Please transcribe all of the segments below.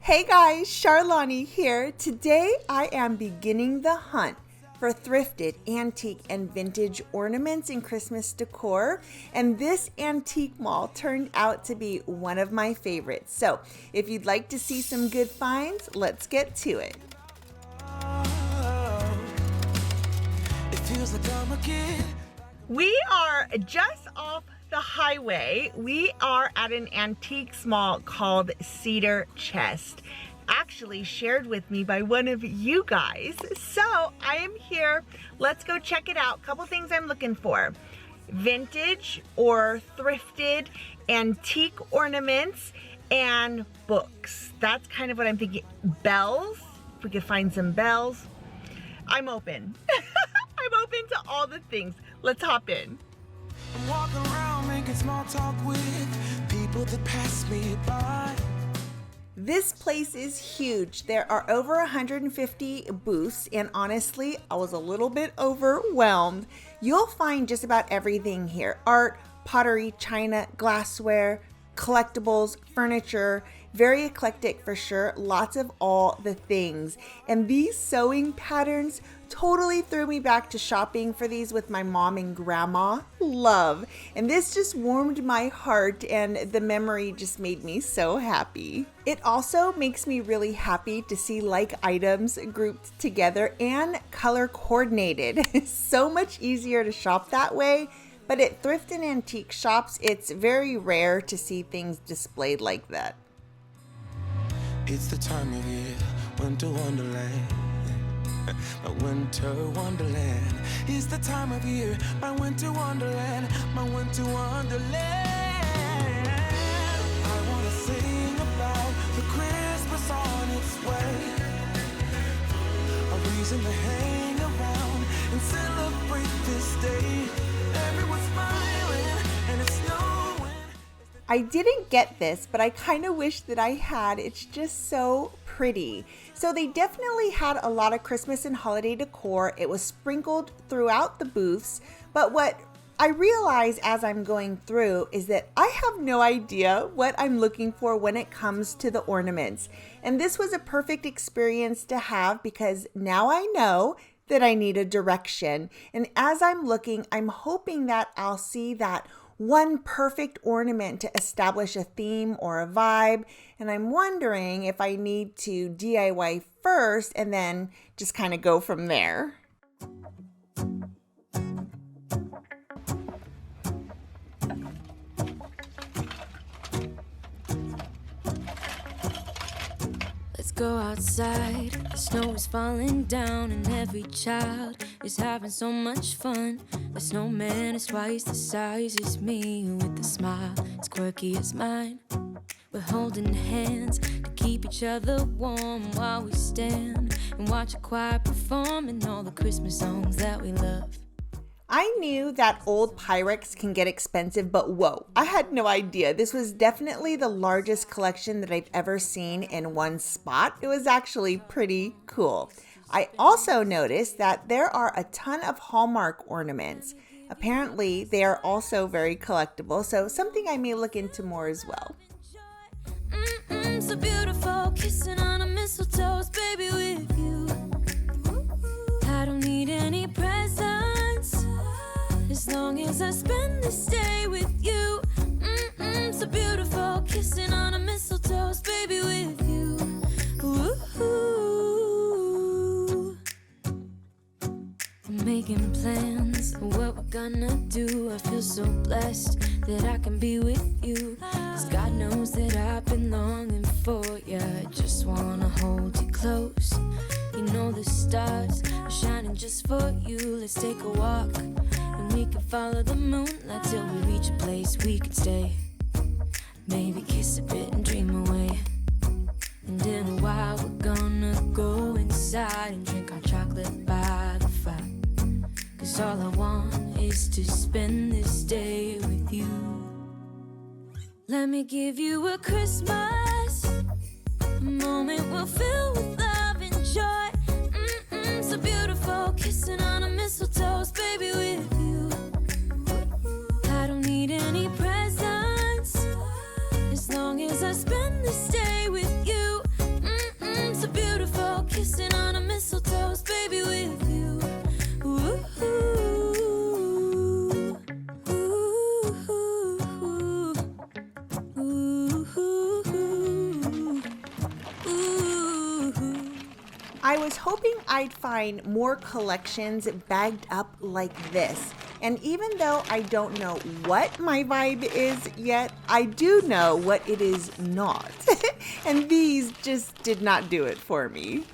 Hey guys, Charlani here. Today I am beginning the hunt for thrifted, antique, and vintage ornaments and Christmas decor, and this antique mall turned out to be one of my favorites. So if you'd like to see some good finds, let's get to it. We are just off the highway. We are at an antiques mall called CEDAR Chest, actually shared with me by one of you guys. So I am here. Let's go check it out. Couple things I'm looking for: vintage or thrifted antique ornaments and books. That's kind of what I'm thinking. Bells, if we could find some bells. I'm open. I'm open to all the things. Let's hop in. I'm walking around making small talk with people that pass me by. This place is huge. There are over 150 booths, and honestly, I was a little bit overwhelmed. You'll find just about everything here: art, pottery, china, glassware, collectibles, furniture. Very eclectic for sure. Lots of all the things. And these sewing patterns totally threw me back to shopping for these with my mom and grandma. Love. And this just warmed my heart, and the memory just made me so happy. It also makes me really happy to see like items grouped together and color coordinated. So much easier to shop that way. But at thrift and antique shops, it's very rare to see things displayed like that. It's the time of year, winter wonderland. My winter wonderland. It's the time of year, my winter wonderland. My winter wonderland. I wanna sing about the Christmas on its way. A reason to hang around and celebrate this day. Everyone's smiling and it's snowing. I didn't get this, but I kind of wish that I had. It's just so pretty. So they definitely had a lot of Christmas and holiday decor. It was sprinkled throughout the booths, but what I realize as I'm going through is that I have no idea what I'm looking for when it comes to the ornaments. And this was a perfect experience to have, because now I know that I need a direction. And as I'm looking, I'm hoping that I'll see that one perfect ornament to establish a theme or a vibe. And I'm wondering if I need to DIY first and then just kind of go from there. Let's go outside. The snow is falling down and every child is having so much fun. The snowman is twice the size as me, with a smile as quirky as mine. We're holding hands to keep each other warm while we stand and watch a choir performing all the Christmas songs that we love. I knew that old Pyrex can get expensive, but whoa, I had no idea. This was definitely the largest collection that I've ever seen in one spot. It was actually pretty cool. I also noticed that there are a ton of Hallmark ornaments. Apparently, they are also very collectible, so something I may look into more as well. So beautiful, kissing on a mistletoe, baby, with you. I don't need any presents as long as I spend this day with you. So beautiful, kissing on a mistletoe, baby, with you. Ooh. I'm making plans for what we're gonna do. I feel so blessed that I can be with you, 'cause God knows that I've been longing for you. I just wanna hold you close. You know the stars are shining just for you. Let's take a walk and we can follow the moonlight till we reach a place we can stay. Maybe kiss a bit and dream away. And in a while we're gonna go inside and drink our chocolate by the fire. 'Cause all I want is to spend this day with you. Let me give you a Christmas, a moment we'll fill with love and joy. So beautiful, kissing on a mistletoe, baby, with you. I don't need any presents as long as I spend this day with you. was hoping I'd find more collections bagged up like this. And even though I don't know what my vibe is yet, I do know what it is not. And these just did not do it for me.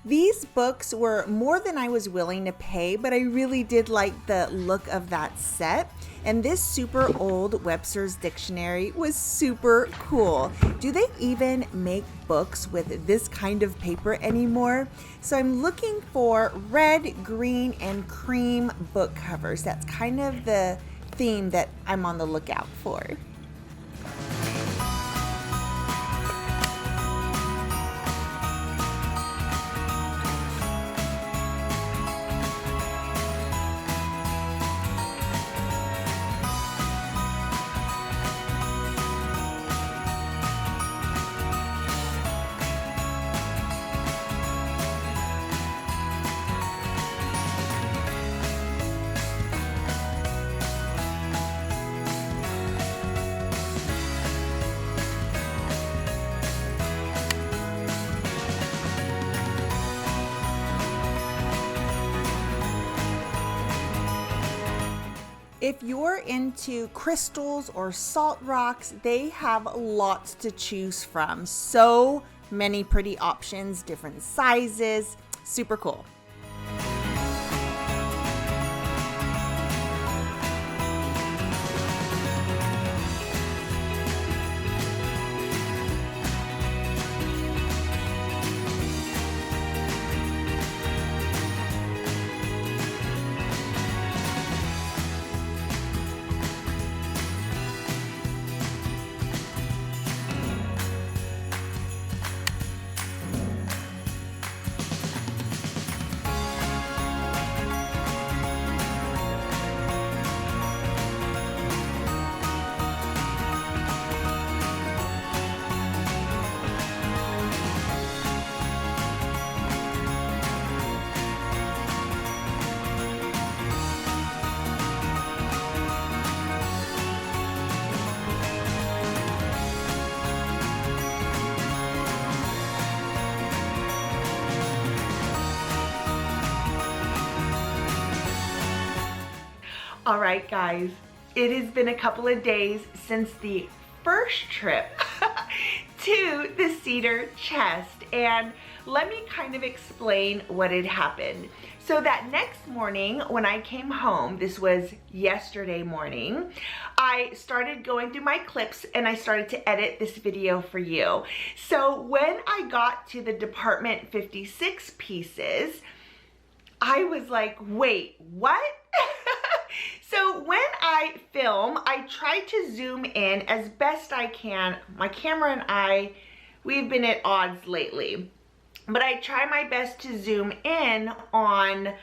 These books were more than I was willing to pay, but I really did like the look of that set. And this super old Webster's Dictionary was super cool. Do they even make books with this kind of paper anymore? So I'm looking for red, green, and cream book covers. That's kind of the theme that I'm on the lookout for. If you're into crystals or salt rocks, they have lots to choose from. So many pretty options, different sizes, super cool. All right, guys, it has been a couple of days since the first trip to the Cedar chest, and let me kind of explain what had happened. So that next morning when I came home, this was yesterday morning, I started going through my clips and I started to edit this video for you. So when I got to the Department 56 pieces, I was like, wait, what? So when I film, I try to zoom in as best I can. My camera and I, we've been at odds lately. But I try my best to zoom in on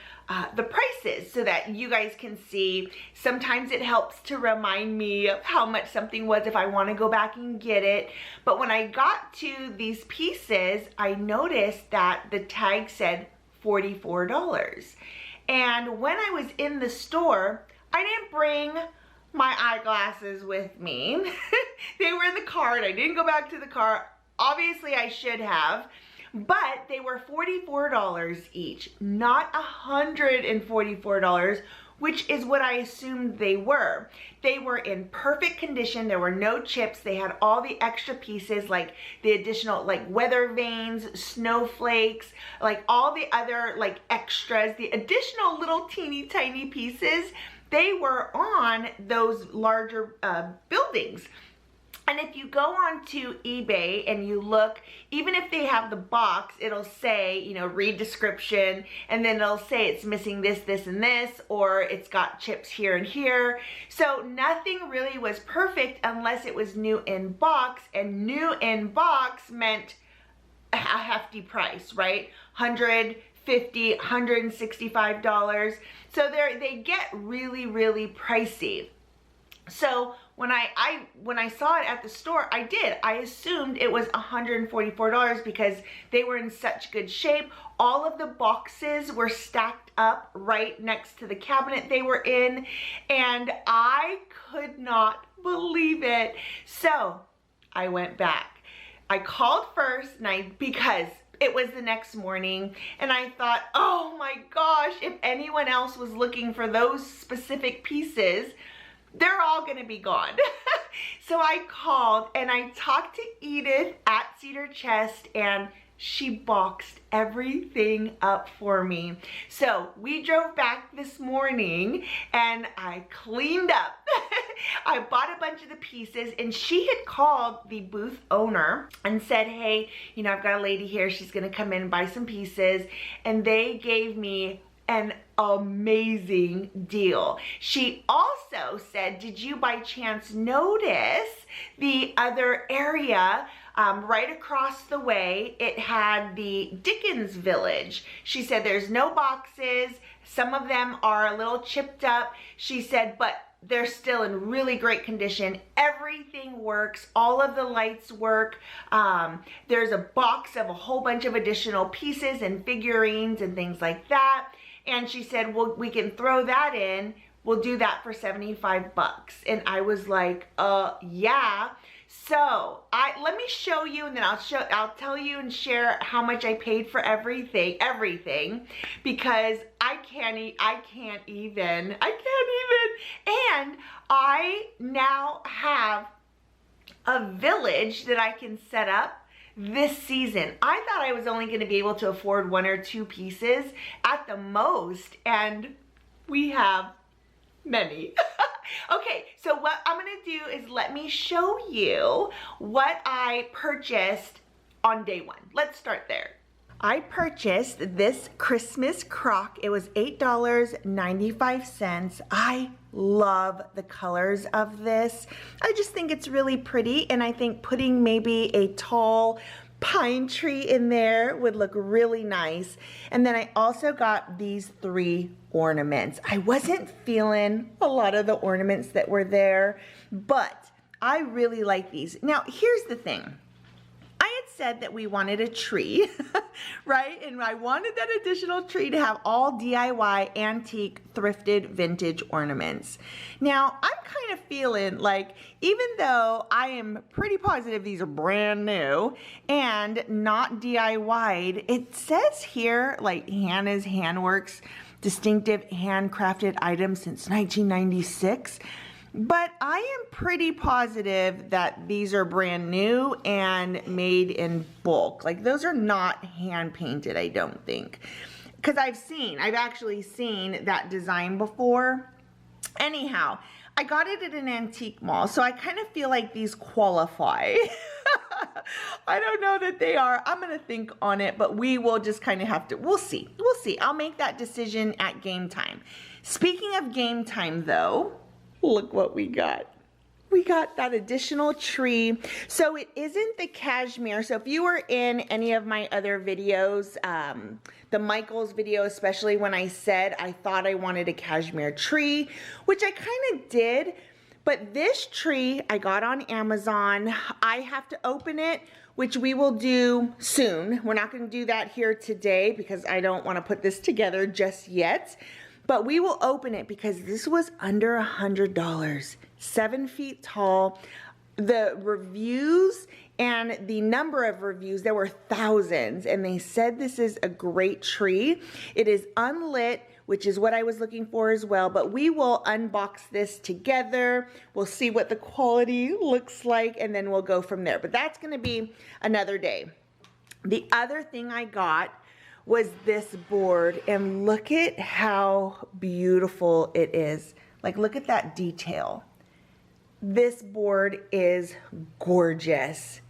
the prices so that you guys can see. Sometimes it helps to remind me of how much something was if I want to go back and get it. But when I got to these pieces, I noticed that the tag said $44. And when I was in the store, I didn't bring my eyeglasses with me. They were in the car and I didn't go back to the car. Obviously I should have, but they were $44 each, not $144, which is what I assumed they were. They were in perfect condition. There were no chips. They had all the extra pieces, like the additional like weather vanes, snowflakes, like all the other like extras, the additional little teeny tiny pieces. They were on those larger buildings. And if you go onto eBay and you look, even if they have the box, it'll say, you know, read description, and then it'll say it's missing this, this, and this, or it's got chips here and here. So nothing really was perfect unless it was new in box, and new in box meant a hefty price, right? $150, $165. So they get really, really pricey. So when I saw it at the store, I assumed it was $144 because they were in such good shape. All of the boxes were stacked up right next to the cabinet they were in, and I could not believe it. So I went back. I called first, because it was the next morning, and I thought, oh my gosh, if anyone else was looking for those specific pieces, they're all gonna be gone. So I called and I talked to Edith at Cedar Chest, and she boxed everything up for me. So we drove back this morning and I cleaned up. I bought a bunch of the pieces, and she had called the booth owner and said, hey, you know, I've got a lady here, she's gonna come in and buy some pieces, and they gave me an amazing deal. She also said, did you by chance notice the other area right across the way? It had the Dickens Village. She said there's no boxes. Some of them are a little chipped up. She said, but they're still in really great condition. Everything works. All of the lights work. There's a box of a whole bunch of additional pieces and figurines and things like that. And she said, well, we can throw that in. We'll do that for 75 bucks. And I was like, yeah. So let me show you, and then I'll tell you and share how much I paid for everything, because I can't even. And I now have a village that I can set up this season. I thought I was only going to be able to afford 1 or 2 pieces at the most, and we have many. Okay, so what I'm going to do is let me show you what I purchased on day 1. Let's start there. I purchased this Christmas crock. It was $8.95. I love the colors of this. I just think it's really pretty, and I think putting maybe a tall pine tree in there would look really nice. And then I also got these 3 ornaments. I wasn't feeling a lot of the ornaments that were there, but I really like these. Now, here's the thing. I had said that we wanted a tree, right? And I wanted that additional tree to have all DIY, antique, thrifted, vintage ornaments. Now, I'm kind of feeling like, even though I am pretty positive these are brand new and not DIY'd, it says here, like, Hannah's Handworks, distinctive handcrafted items since 1996. But I am pretty positive that these are brand new and made in bulk. Like, those are not hand painted, I don't think. Because I've actually seen that design before. Anyhow, I got it at an antique mall, so I kind of feel like these qualify. I don't know that they are. I'm going to think on it, but we will just kind of have to, we'll see. We'll see. I'll make that decision at game time. Speaking of game time, though, look what we got. We got that additional tree. So it isn't the cashmere. So if you were in any of my other videos, the Michael's video, especially when I said I thought I wanted a cashmere tree, which I kind of did, but this tree I got on Amazon. I have to open it, which we will do soon. We're not going to do that here today because I don't want to put this together just yet. But we will open it because this was under $100, 7 feet tall. The reviews and the number of reviews, there were thousands, and they said this is a great tree. It is unlit, which is what I was looking for as well, but we will unbox this together. We'll see what the quality looks like, and then we'll go from there. But that's gonna be another day. The other thing I got was this board, and look at how beautiful it is. Like, look at that detail. This board is gorgeous.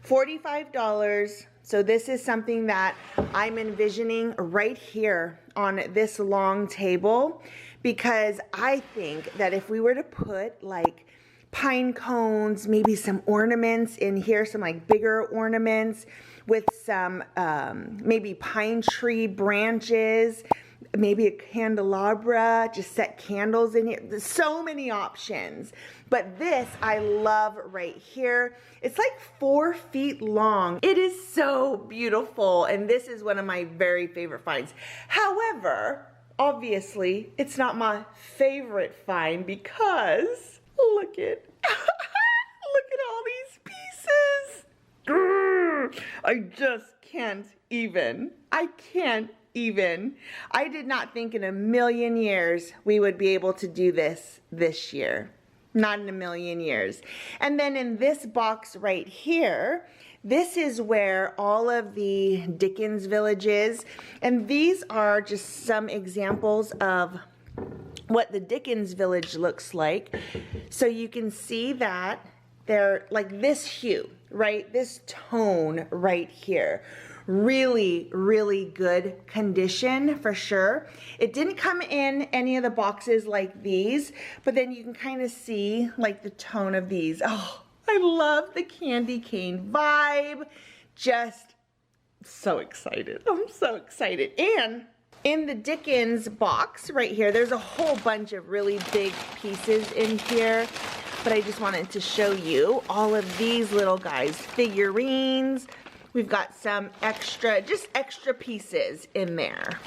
$45. So this is something that I'm envisioning right here on this long table, because I think that if we were to put like pine cones, maybe some ornaments in here, some like bigger ornaments with some maybe pine tree branches, maybe a candelabra, just set candles in here. There's so many options. But this I love right here. It's like 4 feet long. It is so beautiful. And this is one of my very favorite finds. However, obviously, it's not my favorite find because look at look at all these pieces. I just can't even. I can't even. I did not think in a million years we would be able to do this year. Not in a million years. And then in this box right here, this is where all of the Dickens Village is. And these are just some examples of what the Dickens Village looks like. So you can see that they're like this hue, right? This tone right here. Really, really good condition for sure. It didn't come in any of the boxes like these, but then you can kind of see like the tone of these. Oh, I love the candy cane vibe. Just so excited. I'm so excited. And in the Dickens box right here, there's a whole bunch of really big pieces in here, but I just wanted to show you all of these little guys, figurines. We've got some extra, just extra pieces in there.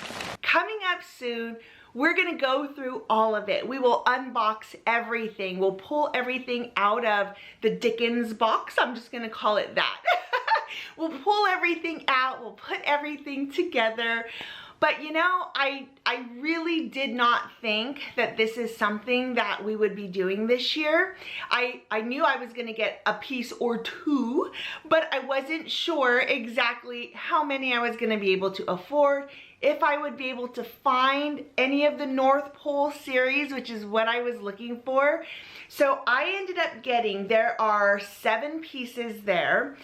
Coming up soon, we're gonna go through all of it. We will unbox everything. We'll pull everything out of the Dickens box. I'm just gonna call it that. We'll pull everything out. We'll put everything together. But you know, I really did not think that this is something that we would be doing this year. I knew I was gonna get a piece or two, but I wasn't sure exactly how many I was gonna be able to afford, if I would be able to find any of the North Pole series, which is what I was looking for. So I ended up getting, there are 7 pieces there,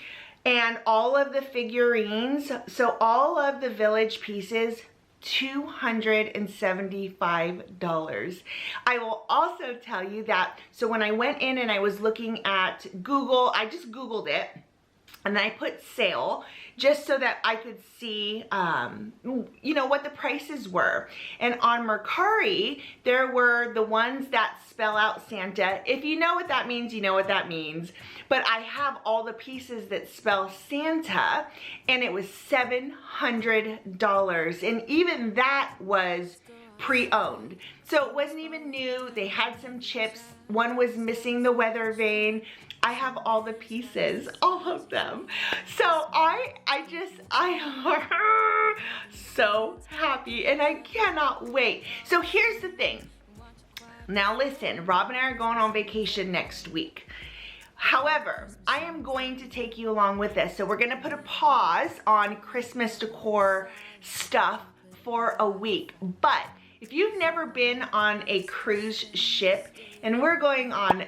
and all of the figurines, so all of the village pieces, $275. I will also tell you that, so when I went in and I was looking at Google, I just Googled it, and I put sale just so that I could see, you know, what the prices were. And on Mercari, there were the ones that spell out Santa. If you know what that means, you know what that means. But I have all the pieces that spell Santa, and it was $700. And even that was pre-owned. So it wasn't even new. They had some chips. One was missing the weather vane. I have all the pieces, all of them. So I so happy, and I cannot wait. So here's the thing. Now listen, Rob and I are going on vacation next week. However, I am going to take you along with this. So we're gonna put a pause on Christmas decor stuff for a week. But if you've never been on a cruise ship, and we're going on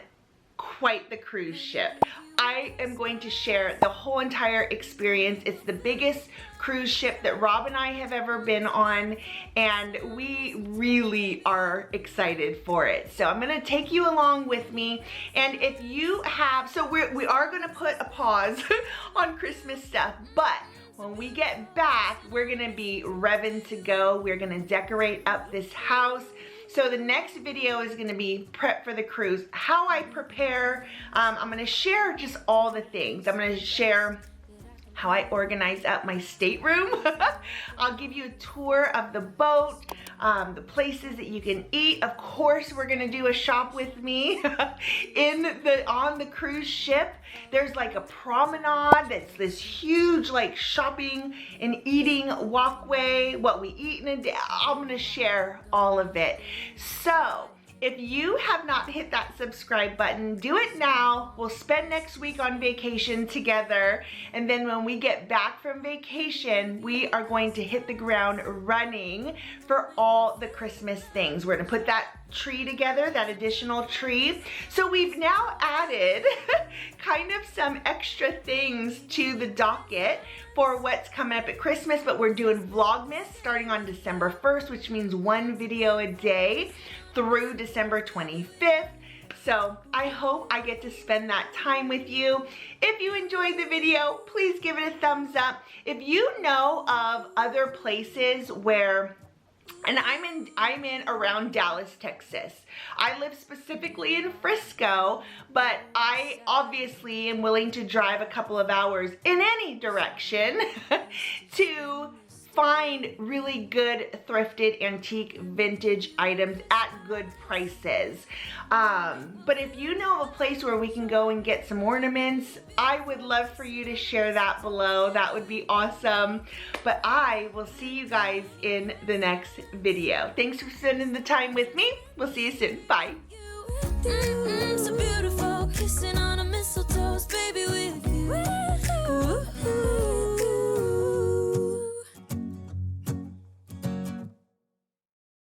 quite the cruise ship, I am going to share the whole entire experience. It's the biggest cruise ship that Rob and I have ever been on, and we really are excited for it. So I'm gonna take you along with me, and if you have, so we are gonna put a pause on Christmas stuff, but when we get back, we're gonna be revving to go. We're gonna decorate up this house. So the next video is gonna be prep for the cruise, how I prepare. I'm gonna share just all the things. I'm gonna share how I organize up my stateroom. I'll give you a tour of the boat, the places that you can eat. Of course, we're gonna do a shop with me on the cruise ship. There's like a promenade that's this huge like shopping and eating walkway, what we eat in a day. I'm gonna share all of it. So if you have not hit that subscribe button, do it now. We'll spend next week on vacation together. And then when we get back from vacation, we are going to hit the ground running for all the Christmas things. We're gonna put that tree together, that additional tree. So we've now added kind of some extra things to the docket for what's coming up at Christmas, but we're doing Vlogmas starting on December 1st, which means 1 video a day through December 25th. So I hope I get to spend that time with you. If you enjoyed the video, please give it a thumbs up. If you know of other places where, and I'm in around Dallas, Texas. I live specifically in Frisco, but I obviously am willing to drive a couple of hours in any direction to find really good thrifted antique vintage items at good prices. But if you know of a place where we can go and get some ornaments, I would love for you to share that below. That would be awesome. But I will see you guys in the next video. Thanks for spending the time with me. We'll see you soon. Bye. So beautiful, kissing